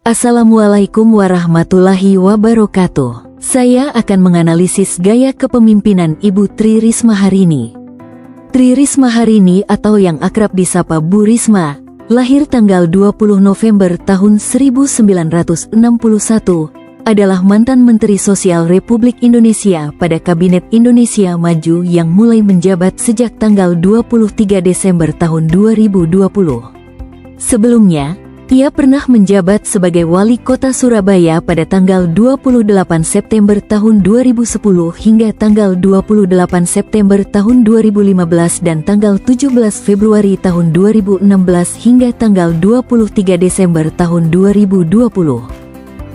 Assalamualaikum warahmatullahi wabarakatuh. Saya akan menganalisis gaya kepemimpinan Ibu Tri Risma hari ini. Tri Risma hari ini atau yang akrab disapa Bu Risma, lahir tanggal 20 November tahun 1961, adalah mantan Menteri Sosial Republik Indonesia pada Kabinet Indonesia Maju yang mulai menjabat sejak tanggal 23 Desember tahun 2020. Sebelumnya, ia pernah menjabat sebagai Wali Kota Surabaya pada tanggal 28 September tahun 2010 hingga tanggal 28 September tahun 2015 dan tanggal 17 Februari tahun 2016 hingga tanggal 23 Desember tahun 2020.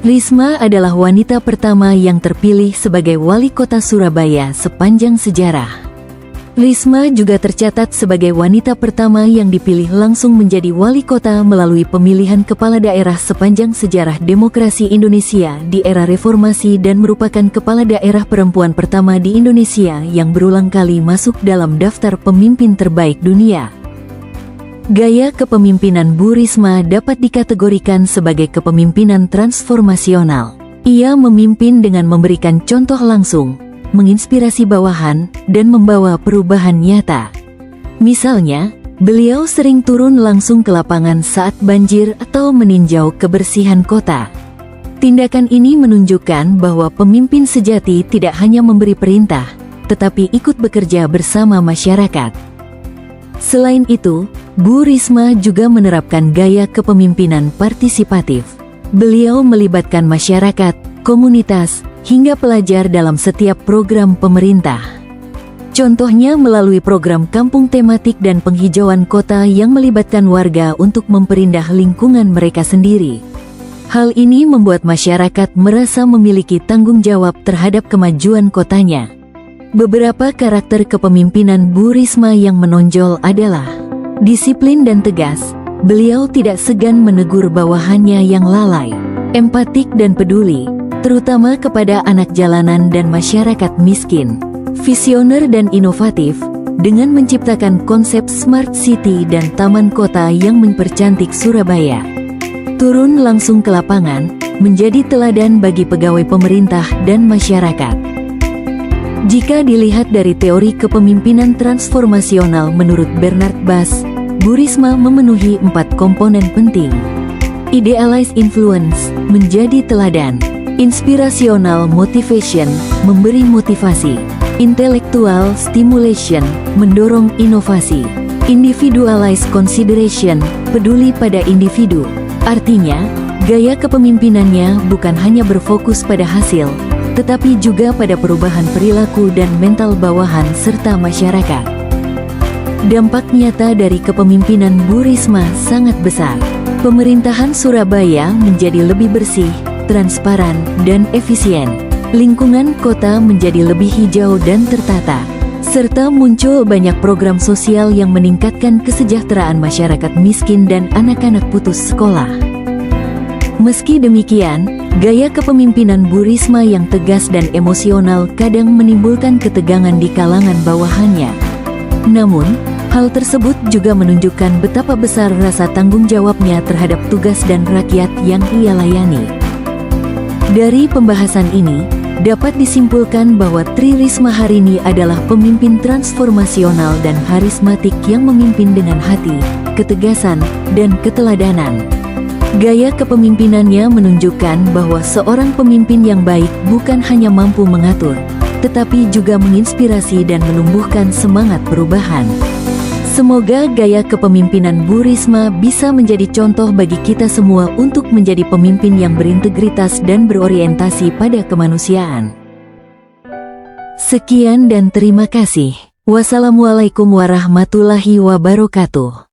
Risma adalah wanita pertama yang terpilih sebagai Wali Kota Surabaya sepanjang sejarah. Risma juga tercatat sebagai wanita pertama yang dipilih langsung menjadi wali kota melalui pemilihan kepala daerah sepanjang sejarah demokrasi Indonesia di era reformasi dan merupakan kepala daerah perempuan pertama di Indonesia yang berulang kali masuk dalam daftar pemimpin terbaik dunia. Gaya kepemimpinan Bu Risma dapat dikategorikan sebagai kepemimpinan transformasional. Ia memimpin dengan memberikan contoh langsung, menginspirasi bawahan, dan membawa perubahan nyata. Misalnya, beliau sering turun langsung ke lapangan saat banjir atau meninjau kebersihan kota. Tindakan ini menunjukkan bahwa pemimpin sejati tidak hanya memberi perintah, tetapi ikut bekerja bersama masyarakat. Selain itu, Bu Risma juga menerapkan gaya kepemimpinan partisipatif. Beliau melibatkan masyarakat, komunitas, hingga pelajar dalam setiap program pemerintah. Contohnya melalui program kampung tematik dan penghijauan kota yang melibatkan warga untuk memperindah lingkungan mereka sendiri. Hal ini membuat masyarakat merasa memiliki tanggung jawab terhadap kemajuan kotanya. Beberapa karakter kepemimpinan Bu Risma yang menonjol adalah disiplin dan tegas. Beliau tidak segan menegur bawahannya yang lalai, empatik dan peduli, terutama kepada anak jalanan dan masyarakat miskin. Visioner dan inovatif, dengan menciptakan konsep Smart City dan Taman Kota yang mempercantik Surabaya. Turun langsung ke lapangan, menjadi teladan bagi pegawai pemerintah dan masyarakat. Jika dilihat dari teori kepemimpinan transformasional menurut Bernard Bass, Bu Risma memenuhi 4 komponen penting. Idealize influence, menjadi teladan. Inspirational motivation, memberi motivasi. Intellectual stimulation, mendorong inovasi. Individualized consideration, peduli pada individu. Artinya, gaya kepemimpinannya bukan hanya berfokus pada hasil, tetapi juga pada perubahan perilaku dan mental bawahan serta masyarakat. Dampak nyata dari kepemimpinan Bu Risma sangat besar. Pemerintahan Surabaya menjadi lebih bersih, transparan, dan efisien. Lingkungan kota menjadi lebih hijau dan tertata, serta muncul banyak program sosial yang meningkatkan kesejahteraan masyarakat miskin dan anak-anak putus sekolah. Meski demikian, gaya kepemimpinan Bu Risma yang tegas dan emosional kadang menimbulkan ketegangan di kalangan bawahannya. Namun, hal tersebut juga menunjukkan betapa besar rasa tanggung jawabnya terhadap tugas dan rakyat yang ia layani. Dari pembahasan ini, dapat disimpulkan bahwa Tri Risma hari ini adalah pemimpin transformasional dan karismatik yang memimpin dengan hati, ketegasan, dan keteladanan. Gaya kepemimpinannya menunjukkan bahwa seorang pemimpin yang baik bukan hanya mampu mengatur, tetapi juga menginspirasi dan menumbuhkan semangat perubahan. Semoga gaya kepemimpinan Bu Risma bisa menjadi contoh bagi kita semua untuk menjadi pemimpin yang berintegritas dan berorientasi pada kemanusiaan. Sekian dan terima kasih. Wassalamualaikum warahmatullahi wabarakatuh.